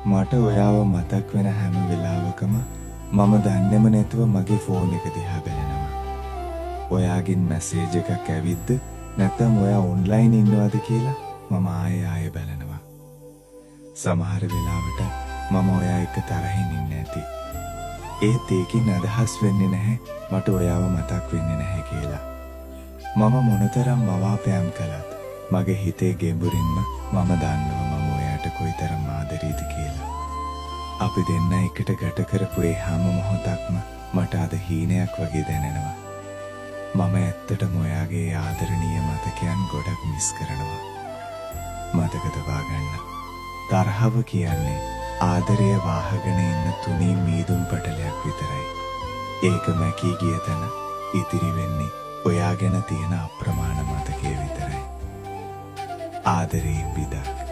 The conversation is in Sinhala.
මට ඔයාව මතක් වෙන හැම වෙලාවකම මම දන්නේම නැතුව මගේ ෆෝන් එක දිහා බලනවා. ඔයාගෙන් මැසේජ් එකක් ඇවිද්ද නැත්නම් ඔයා ඔන්ලයින් ඉන්නවද කියලා මම ආයෙ බලනවා. සමහර වෙලාවට මම ඔයා එක්ක තරහින් ඉන්නේ නැති. ඒත් ඒකින් අදහස් වෙන්නේ නැහැ මට ඔයාව මතක් වෙන්නේ නැහැ කියලා. මම මොනතරම් මවාපෑම් කළත් මගේ හිතේ ගැඹුරින්ම මම දන්නවා මම ඔයාට කොයිතරම් ආදරේද කියලා. අපි දෙන්න එකට ගත කරපු ඒ හැම මොහොතක්ම මට අද හීනයක් වගේ දැනෙනවා. මම ඇත්තටම ඔයාගේ ආදරණීය මතකයන් ගොඩක් මිස් කරනවා. මතක තබා ගන්න. තරහව කියන්නේ ආදරය වාහගෙන ඉන්න තුනී මීදුම් පටලයක් විතරයි. ඒක මැකී ගිය තැන ඉතිරි වෙන්නේ ඔයා ගැන තියෙන අප්‍රමාණ මතකයේ විතරයි. ආදරයෙන් විදක්.